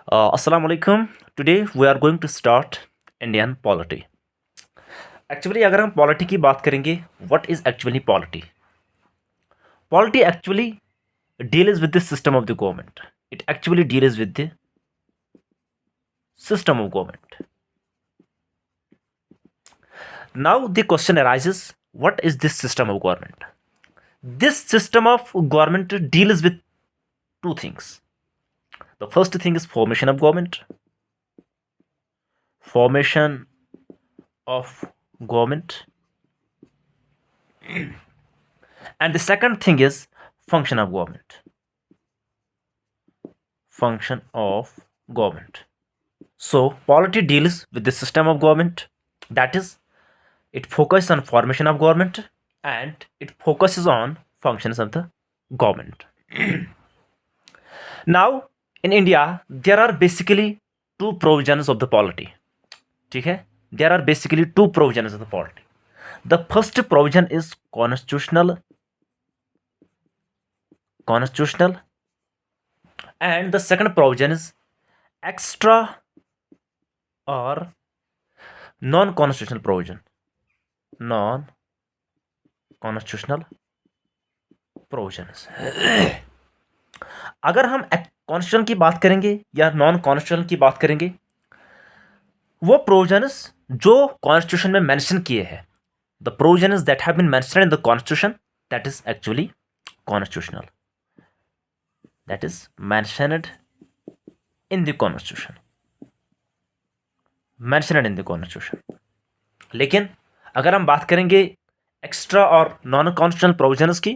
Assalamu alaikum. Today we are going to start Indian polity. Actually अगर हम polity की बात करेंगे, what is actually polity? Polity actually deals with the system of the government. It actually deals with the system of government. Now the question arises, what is this system of government? This system of government deals with two things. The first thing is formation of government. Formation of government. And the second thing is function of government. Function of government. So polity deals with the system of government, that is, it focuses on formation of government and it focuses on functions of the government. Now in India there are basically two provisions of the polity. ठीक है, there are basically two provisions of the polity. The first provision is constitutional, and the second provision is extra or non-constitutional provision. Non-constitutional provisions. अगर हम constitution की बात करेंगे या non constitution की बात करेंगे, वो प्रोविजंस जो कॉन्स्टिट्यूशन में मेंशन किए हैं, the provisions that have been mentioned in the constitution, that is actually constitutional. That is mentioned in the constitution. लेकिन अगर हम बात करेंगे एक्स्ट्रा और नॉन कॉन्स्टिट्यूशनल प्रोविजंस की,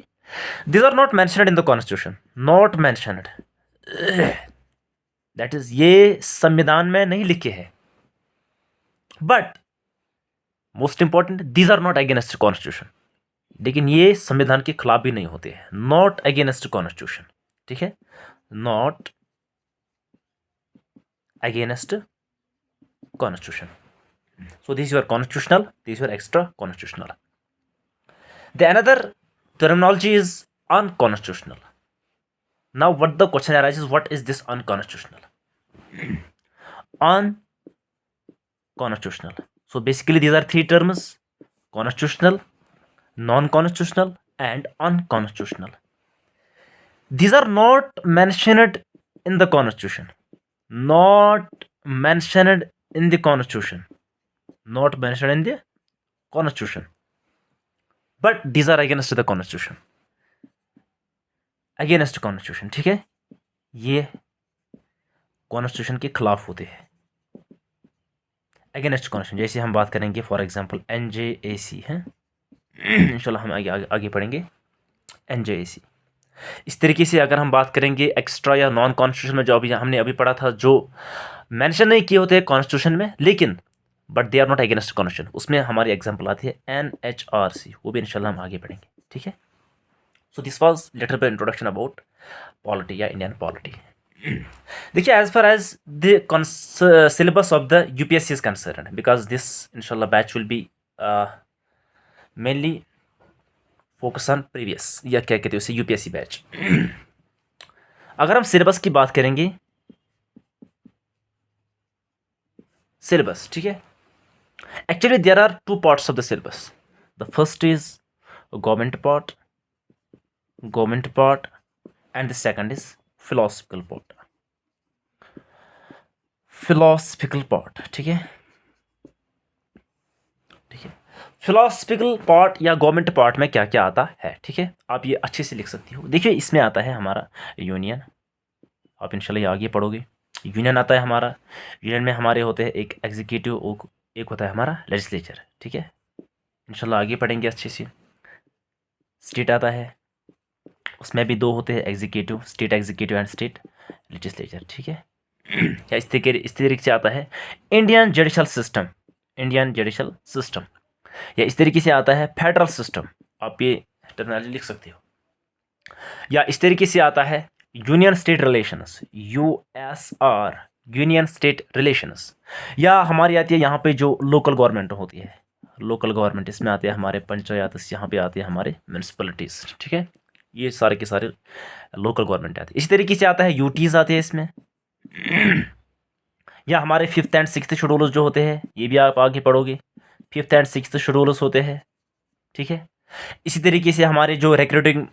these are not mentioned in the constitution. Not mentioned. That is, ये संविधान में नहीं लिखे हैं. But most important, these are not against constitution. लेकिन ये संविधान के खिलाफ भी नहीं होते हैं. Not against constitution. ठीक है, not against constitution. So this your constitutional, this your extra constitutional. The another terminology is unconstitutional. Now what the question arises, what is this unconstitutional? Unconstitutional. So basically these are three terms: constitutional, non constitutional and unconstitutional. These are not mentioned in the constitution. Not mentioned in the constitution. Not mentioned in the constitution. But these are against the constitution. Against constitution. ठीक है, ये constitution के खिलाफ होते हैं. Against constitution जैसे हम बात करेंगे, फॉर एग्जांपल NJAC है. इंशाल्लाह हम आगे पढ़ेंगे NJAC. इस तरीके से अगर हम बात करेंगे एक्स्ट्रा या नॉन कॉन्स्टिट्यूशन में, जो अभी हमने अभी पढ़ा था, जो मेंशन नहीं किए होते हैं कॉन्स्टिट्यूशन में, लेकिन but they are not against constitution, उसमें हमारी एग्जांपल आती है NHRC. वो भी इंशाल्लाह हम आगे पढ़ेंगे. ठीक है. So this was little bit introduction about polity या इंडियन पॉलिटी. देखिए, as far as the syllabus of the UPSC is concern, because this इंशाल्लाह batch will be mainly focus on previous, या क्या कहते हैं उसे, UPSC बैच. अगर हम सिलेबस की बात करेंगे, सिलेबस, ठीक है, actually there are two parts of the syllabus. The first is government part and the second is philosophical part. ठीक है. फिलोसफिकल पार्ट या गवर्नमेंट पार्ट में क्या क्या आता है, ठीक है, आप ये अच्छे से लिख सकती हो. देखिए, इसमें आता है हमारा यूनियन. आप इंशाल्लाह ये आगे पढ़ोगे. यूनियन आता है हमारा. यूनियन में हमारे होते हैं एक एग्जीक्यूटिव, एक होता है हमारा लेजिस्लेचर. ठीक है, इंशाल्लाह आगे पढ़ेंगे अच्छे से. स्टेट आता है, उसमें भी दो होते हैं executive, state executive and state legislature. ठीक है. या इस तरीके से आता है इंडियन जुडिशल सिस्टम, या इस तरीके से आता है फेडरल सिस्टम. आप ये टर्मिनोलॉजी लिख सकते हो. या इस तरीके से आता है union state relations, USR, union state relations. या हमारी आती है यहाँ पे जो लोकल गवर्नमेंट होती है, लोकल गवर्नमेंट, इसमें आते हैं हमारे पंचायत, यहाँ पे आते हैं हमारे म्यूनसिपलिटीज़. ठीक है, ये सारे के सारे लोकल गवर्नमेंट आते हैं. इसी तरीके से आता है UTs आते हैं इसमें. या हमारे 5th एंड 6th शेड्यूल्स जो होते हैं, ये भी आप आगे पढ़ोगे, 5th एंड 6th शेड्यूल्स होते हैं, ठीक है। इसी तरीके से हमारे जो रिक्रूटिंग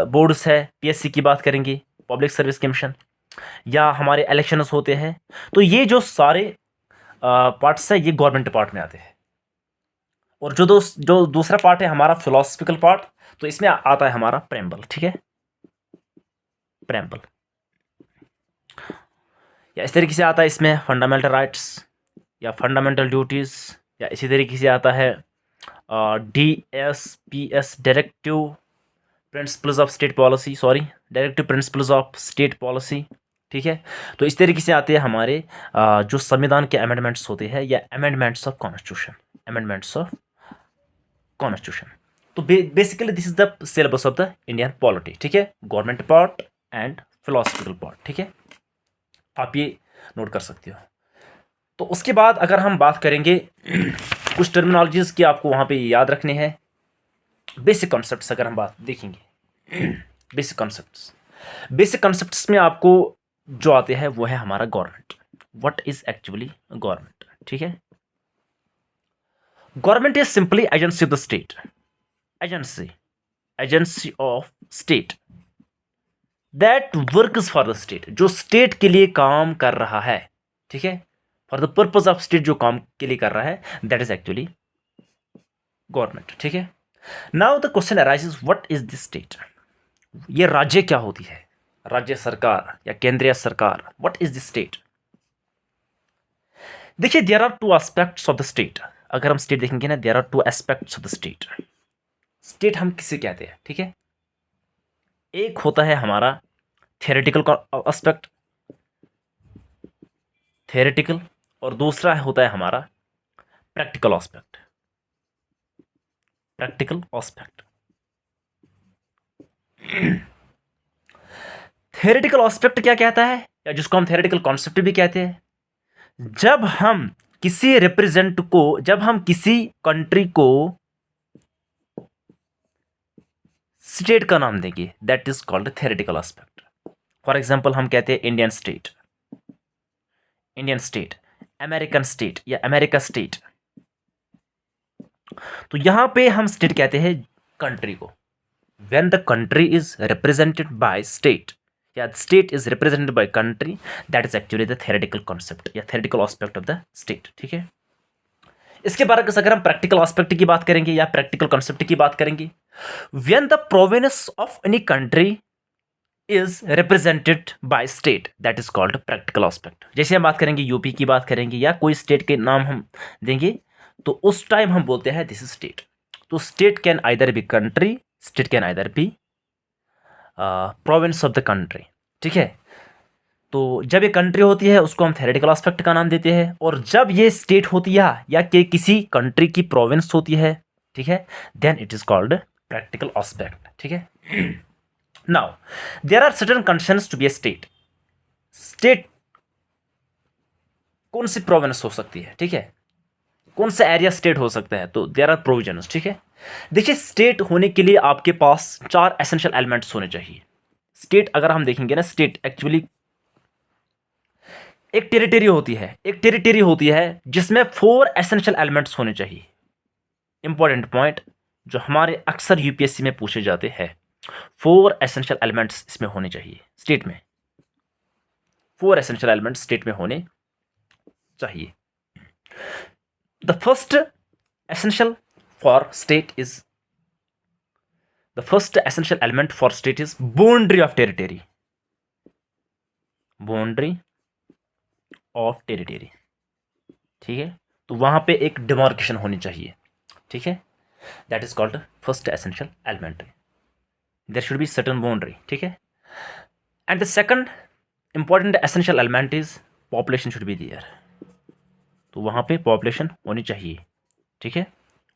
बोर्ड्स है, पीएससी की बात करेंगे, पब्लिक सर्विस कमीशन, या हमारे इलेक्शंस होते हैं, तो ये जो सारे पार्ट्स है ये गवर्नमेंट पार्ट में आते हैं। और जो दूसरा पार्ट है हमारा फिलोसफिकल पार्ट, तो इसमें आता है हमारा प्रेम्बल, ठीक है, प्रेम्बल। या इस तरीके से आता है इसमें फंडामेंटल राइट्स या फंडामेंटल ड्यूटीज़, या इसी तरीके से आता है DSPS, directive principles of state policy, sorry, directive principles of state policy, ठीक है। तो इस तरीके से आते हैं हमारे जो संविधान के अमेंडमेंट्स होते हैं, या amendments of constitution, amendments of constitution. तो basically this is the syllabus of the Indian polity, ठीक है, government part and philosophical part, ठीक है, आप ये नोट कर सकते हो। तो उसके बाद अगर हम बात करेंगे कुछ टर्मिनोलॉजीज की आपको वहाँ पे याद रखने हैं, बेसिक कॉन्सेप्ट्स अगर हम बात देखेंगे, बेसिक कॉन्सेप्ट्स में आपको जो आते हैं वो है हमारा government, what is actually government, ठीक है। Government is simply agency of the state, agency of state that works for the state, जो स्टेट के लिए काम कर रहा है, ठीक है, for the purpose of state जो काम के लिए कर रहा है, दैट इज एक्चुअली गवर्नमेंट, ठीक है। Now the question arises, what is the state, ये राज्य क्या होती है, राज्य सरकार या केंद्रीय सरकार, व्हाट इज द स्टेट। देखिए there are two aspects of the state, अगर हम स्टेट देखेंगे ना, there are two aspects of the state. State हम किसे कहते हैं, ठीक है, एक होता है हमारा थियोरेटिकल एस्पेक्ट, थियोरेटिकल, और दूसरा होता है हमारा practical aspect, practical aspect. Theoretical aspect क्या कहता है, या जिसको हम थियोरेटिकल कॉन्सेप्ट भी कहते हैं, जब हम किसी रिप्रेजेंट को, जब हम किसी कंट्री को स्टेट का नाम देंगे, that is called theoretical aspect. For example हम कहते हैं Indian state, Indian state, American state या अमेरिका स्टेट, तो यहां पे हम स्टेट कहते हैं कंट्री को। When the country is represented by state, या state is represented by country, that is actually the theoretical concept या theoretical aspect of the state, ठीक है। इसके बारे में अगर हम प्रैक्टिकल एस्पेक्ट की बात करेंगे या प्रैक्टिकल कॉन्सेप्ट की बात करेंगे, when the province of any country is represented by state, that is called practical aspect. जैसे हम बात करेंगे यूपी की बात करेंगे या कोई स्टेट के नाम हम देंगे, तो उस टाइम हम बोलते हैं दिस इज स्टेट। तो state can either be country, state can either be province of the country, ठीक है। तो जब ये कंट्री होती है उसको हम थियोरेटिकल एस्पेक्ट का नाम देते हैं, और जब ये स्टेट होती है या कि किसी कंट्री की प्रोविंस होती है, ठीक है, then it is called practical aspect, ठीक है। Now there are certain conditions to be a state. State कौन सी प्रोविंस हो सकती है, ठीक है, कौन सा एरिया स्टेट हो सकता है, तो देयर आर प्रोविजंस, ठीक है। देखिए स्टेट होने के लिए आपके पास 4 एसेंशियल एलिमेंट्स होने चाहिए। स्टेट अगर हम देखेंगे ना, स्टेट एक्चुअली एक टेरिटरी होती है, एक टेरिटरी होती है जिसमें 4 एसेंशियल एलिमेंट्स होने चाहिए। इंपॉर्टेंट पॉइंट जो हमारे अक्सर यूपीएससी में पूछे जाते हैं, 4 एसेंशियल एलिमेंट्स इसमें होने चाहिए स्टेट में, 4 एसेंशियल एलिमेंट्स स्टेट में होने चाहिए। The first essential for state is, the first essential element for state is boundary of territory, boundary of territory, ठीक है। तो वहां पे एक डिमार्केशन होनी चाहिए, ठीक है, that is called first essential element, there should be certain boundary, ठीक है। And the second important essential element is population should be there, तो वहां पे पॉपुलेशन होनी चाहिए, ठीक है।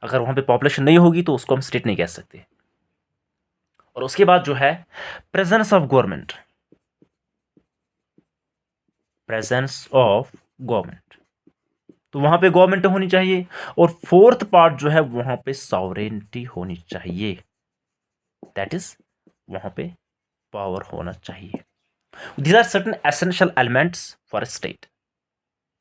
अगर वहां पे पॉपुलेशन नहीं होगी तो उसको हम स्टेट नहीं कह सकते। और उसके बाद जो है presence of government, presence of government, तो वहां पे गवर्नमेंट होनी चाहिए। और फोर्थ पार्ट जो है वहां पे सॉवरेनिटी होनी चाहिए, दैट इज वहां पे पावर होना चाहिए। These are certain essential elements for state,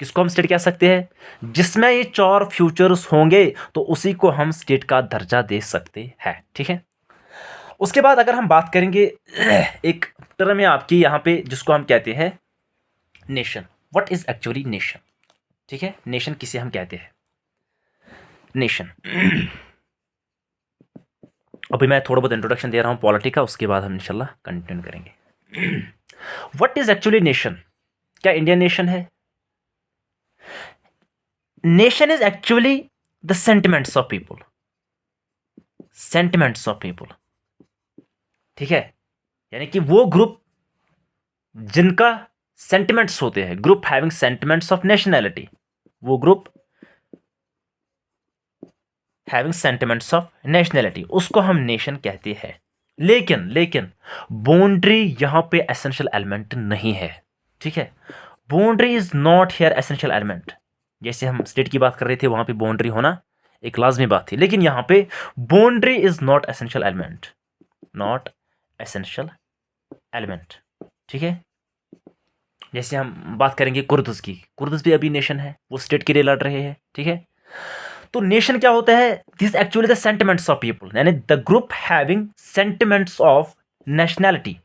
किसको हम स्टेट कह सकते हैं? जिसमें ये 4 फ्यूचर्स होंगे तो उसी को हम स्टेट का दर्जा दे सकते हैं, ठीक है। उसके बाद अगर हम बात करेंगे एक टर्म है आपकी यहाँ पे जिसको हम कहते हैं nation. What is actually nation? ठीक है, नेशन किसे हम कहते हैं? नेशन अभी मैं थोड़ा बहुत इंट्रोडक्शन दे रहा हूँ पॉलिटी का, उसके बाद हम इंशाल्लाह कंटिन्यू करेंगे। What is actually nation? क्या इंडिया नेशन है? Nation is actually the sentiments of people, sentiments of people, ठीक है। यानी कि वो ग्रुप जिनका सेंटिमेंट्स होते हैं, group having sentiments of nationality, वो group having sentiments of nationality, उसको हम नेशन कहते हैं। लेकिन लेकिन बाउंड्री यहां पे एसेंशियल एलिमेंट नहीं है, ठीक है। Boundary is not here essential element. जैसे हम स्टेट की बात कर रहे थे, वहां पे बाउंड्री होना एक लाजमी बात थी, लेकिन यहां पे boundary is not essential element, not essential element, ठीक है। जैसे हम बात करेंगे कुर्दस की, कुर्दस भी अभी नेशन है, वो स्टेट के लिए लड़ रहे हैं, ठीक है। तो नेशन क्या होता है? This actually the sentiments of people, यानी the group having sentiments of nationality,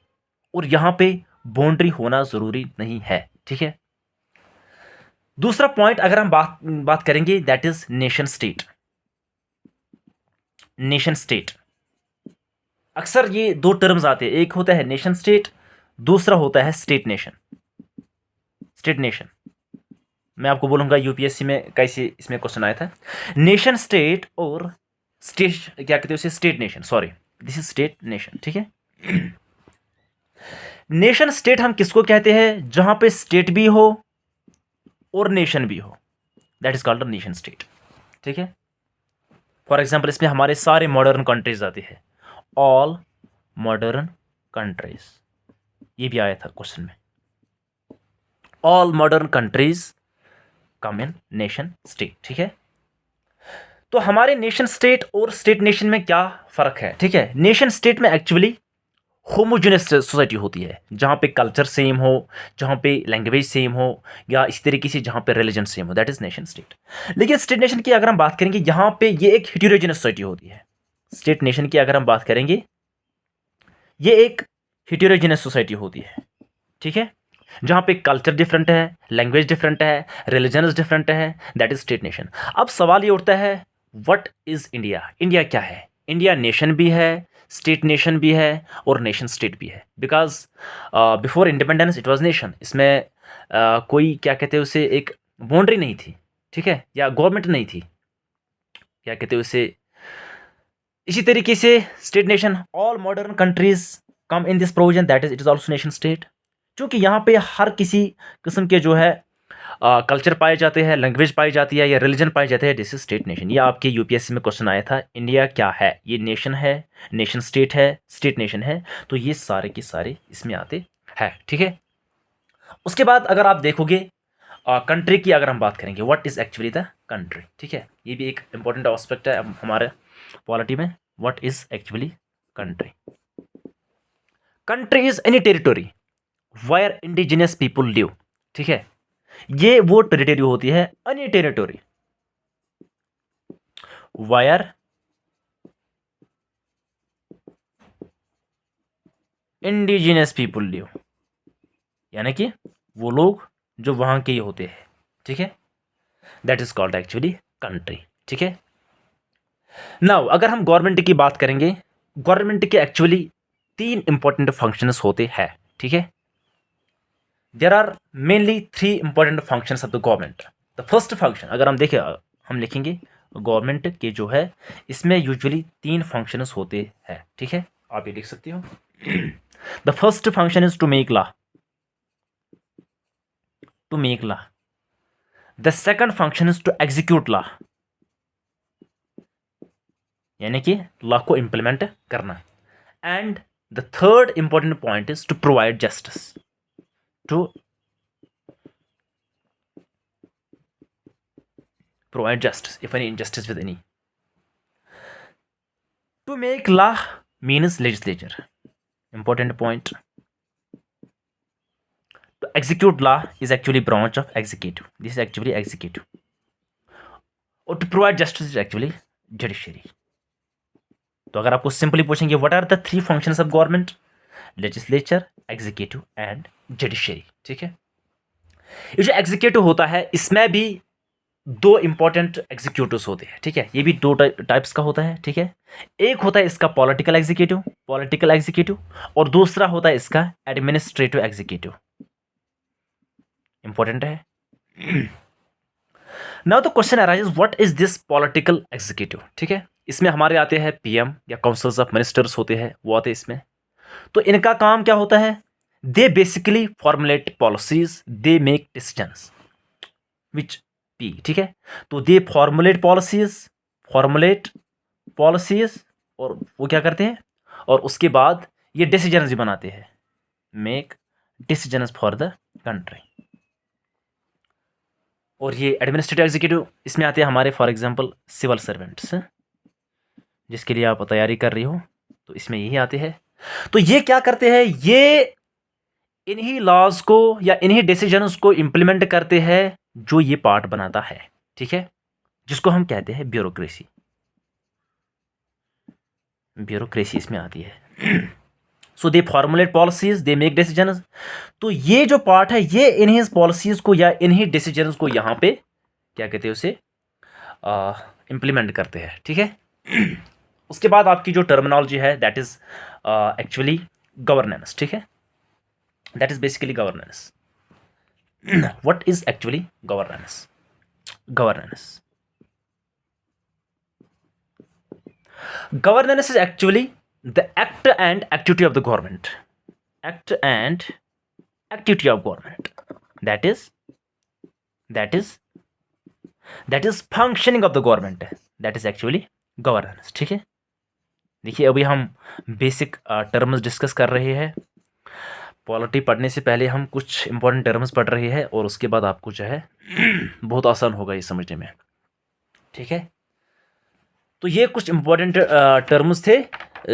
और यहां पे बाउंड्री होना जरूरी नहीं है, ठीक है। दूसरा पॉइंट अगर हम बात करेंगे, that is nation state. Nation state, अक्सर ये दो टर्म्स आते हैं, एक होता है नेशन स्टेट, दूसरा होता है स्टेट नेशन। स्टेट नेशन मैं आपको बोलूंगा यूपीएससी में कैसे इसमें क्वेश्चन आया था। नेशन स्टेट और स्टेट क्या कहते हैं उसे? State nation, sorry, this is state nation, ठीक है। नेशन स्टेट हम किसको कहते हैं? जहां पे स्टेट भी हो और नेशन भी हो, that is called nation state, ठीक है। फॉर एग्जाम्पल इसमें हमारे सारे मॉडर्न कंट्रीज आते हैं, ऑल मॉडर्न कंट्रीज, ये भी आया था क्वेश्चन में। ऑल मॉडर्न कंट्रीज कम इन नेशन स्टेट, ठीक है। तो हमारे नेशन स्टेट और स्टेट नेशन में क्या फर्क है, ठीक है। नेशन स्टेट में एक्चुअली होमोजेनियस सोसाइटी होती है, जहां पे कल्चर सेम हो, जहां पे लैंग्वेज सेम हो, या इस तरीके से जहां पे रिलीजन सेम हो, दैट इज नेशन स्टेट। लेकिन स्टेट नेशन की अगर हम बात करेंगे, यहां पे ये एक हेटेरोजेनियस सोसाइटी होती है। स्टेट नेशन की अगर हम बात करेंगे, ये एक हेटेरोजेनियस सोसाइटी होती है, ठीक है, जहां पे कल्चर डिफरेंट है, लैंग्वेज डिफरेंट है, रिलीजन डिफरेंट है, दैट इज स्टेट नेशन। अब सवाल ये उठता है, व्हाट इज इंडिया? इंडिया क्या है? इंडिया नेशन भी है, स्टेट नेशन भी है, और नेशन स्टेट भी है। Because before independence it was nation. इसमें कोई क्या कहते हैं उसे, एक बाउंड्री नहीं थी, ठीक है, या गवर्नमेंट नहीं थी, क्या कहते हैं उसे। इसी तरीके से state nation, all modern countries come in this provision, that is it is also nation state. क्योंकि यहाँ पे हर किसी किस्म के जो है कल्चर पाए जाते हैं, लैंग्वेज पाई जाती है, या रिलीजन पाई जाते हैं, दिस इज स्टेट नेशन। ये आपके यूपीएससी में क्वेश्चन आया था, इंडिया क्या है? ये नेशन है, नेशन स्टेट है, स्टेट नेशन है, तो ये सारे के सारे इसमें आते हैं, ठीक है। उसके बाद अगर आप देखोगे कंट्री की अगर हम बात करेंगे, what is actually the country, ठीक है। ये भी एक इंपॉर्टेंट एस्पेक्ट है हमारे पॉलिटी में, what is actually country. Country is any territory wire indigenous people live, ठीक है। ये वो टेरिटरी होती है, any territory wire indigenous people live, यानी कि वो लोग जो वहां के ही होते हैं, ठीक है, that is called actually country, ठीक है। नाउ अगर हम गवर्नमेंट की बात करेंगे, गवर्नमेंट के एक्चुअली 3 इंपॉर्टेंट फंक्शंस होते हैं, ठीक है। There are mainly 3 important functions of the government. The first function अगर हम देखें, हम लिखेंगे गवर्नमेंट के जो है, इसमें यूजुअली 3 फंक्शंस होते हैं, ठीक है, आप ये लिख सकते हो। The first function is to make law, to make law. The second function is to execute law, यानी कि लॉ को इंप्लीमेंट करना। And the third important point is to provide justice, to provide justice if any injustice with any. To make law means legislature, important point. To execute law is actually branch of executive. This is actually executive. और to provide justice is actually judiciary. तो अगर आपको simply पूछेंगे what are the 3 functions of government, legislature, executive and judiciary, ठीक है। ये जो executive होता है इसमें भी 2 इंपॉर्टेंट एग्जीक्यूटिव्स होते हैं, ठीक है। ये भी 2 टाइप्स का होता है, ठीक है। एक होता है इसका पॉलिटिकल एग्जीक्यूटिव और दूसरा होता है इसका एडमिनिस्ट्रेटिव एग्जीक्यूटिव। इंपॉर्टेंट है। Now the question arises what is this political executive, ठीक है। इसमें हमारे आते हैं पीएम या काउंसिल्स ऑफ मिनिस्टर्स होते हैं, वो आते हैं इसमें। तो इनका काम क्या होता है, they basically formulate policies, they make decisions which P, ठीक है। तो दे फॉर्मुलेट पॉलिसीज और वो क्या करते हैं, और उसके बाद ये डिसीजंस भी बनाते हैं, make decisions for the country. और ये एडमिनिस्ट्रेटिव एग्जीक्यूटिव इसमें आते हैं हमारे फॉर एग्जांपल सिविल सर्वेंट्स, जिसके लिए आप तैयारी कर रही हो तो इसमें यही आते हैं। तो ये क्या करते हैं, ये इन्हीं लॉज को या इन्हीं डिसीजंस को इम्प्लीमेंट करते हैं जो ये पार्ट बनाता है, ठीक है, जिसको हम कहते हैं ब्यूरोक्रेसी इसमें आती है। So they formulate policies, they make decisions. तो ये जो पार्ट है ये इन्हीं पॉलिसीज को या इन्हीं डिसीजंस को यहाँ पे क्या कहते हैं उसे इम्प्लीमेंट करते हैं, ठीक है। उसके बाद आपकी जो टर्मिनोलॉजी है दैट इज एक्चुअली गवर्नेंस, ठीक है। That is basically governance. What is actually governance? Governance is actually the act and activity of the government. That is functioning of the government. That is actually governance, ठीक है। देखिए अभी हम basic terms discuss कर रहे हैं। Polity पढ़ने से पहले हम कुछ इंपॉर्टेंट टर्म्स पढ़ रहे हैं और उसके बाद आपको जो है बहुत आसान होगा ये समझने में, ठीक है। तो ये कुछ इंपॉर्टेंट टर्म्स थे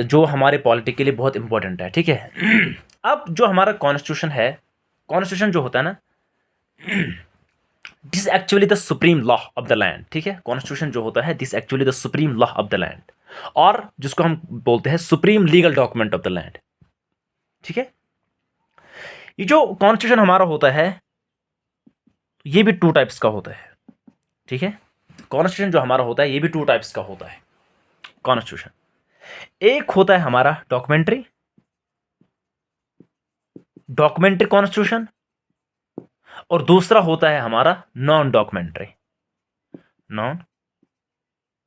जो हमारे पॉलिटी के लिए बहुत इंपॉर्टेंट है, ठीक है। अब जो हमारा कॉन्स्टिट्यूशन है, कॉन्स्टिट्यूशन जो होता है ना, this actually the supreme law of the land, ठीक है। कॉन्स्टिट्यूशन जो होता है this actually the supreme law of the land, और जिसको हम बोलते हैं supreme legal document of the land, ठीक है। ये जो कॉन्स्टिट्यूशन हमारा होता है ये भी 2 टाइप्स का होता है, ठीक है। कॉन्स्टिट्यूशन जो हमारा होता है ये भी 2 टाइप्स का होता है कॉन्स्टिट्यूशन। एक होता है हमारा डॉक्यूमेंट्री कॉन्स्टिट्यूशन और दूसरा होता है हमारा नॉन डॉक्यूमेंट्री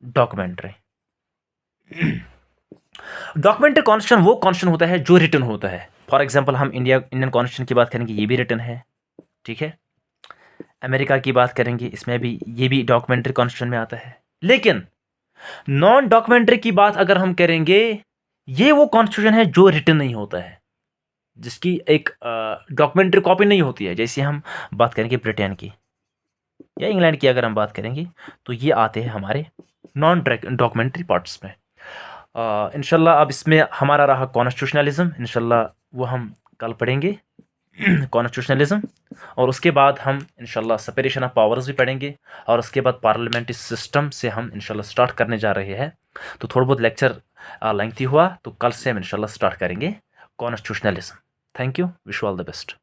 डॉक्यूमेंट्री कॉन्स्टिट्यूशन वो कॉन्स्टिट्यूशन होता है जो रिटन होता है। फॉर एग्जांपल हम इंडियन कॉन्स्टिट्यूशन की बात करेंगे, ये भी रिटन है, ठीक है। अमेरिका की बात करेंगे, इसमें भी ये भी डॉक्यूमेंट्री कॉन्स्टिट्यूशन में आता है। लेकिन नॉन डॉक्यूमेंट्री की बात अगर हम करेंगे, ये वो कॉन्स्टिट्यूशन है जो रिटन नहीं होता है, जिसकी एक डॉक्यूमेंट्री कॉपी नहीं होती है। जैसे हम बात करेंगे ब्रिटेन की या इंग्लैंड की अगर हम बात करेंगे, तो ये आते हैं हमारे नॉन डॉक्यूमेंट्री पार्ट्स में। इंशाल्लाह अब इसमें हमारा रहा कॉन्स्टिट्यूशनलिज्म, इंशाल्लाह वो हम कल पढ़ेंगे कॉन्स्टिट्यूशनलिज्म, और उसके बाद हम इंशाल्लाह सेपरेशन ऑफ पावर्स भी पढ़ेंगे, और उसके बाद पार्लियामेंट्री सिस्टम से हम इंशाल्लाह स्टार्ट करने जा रहे हैं। तो थोड़ा बहुत लेक्चर लेंथी हुआ, तो कल से हम इंशाल्लाह स्टार्ट करेंगे constitutionalism. Thank you, wish you all the best.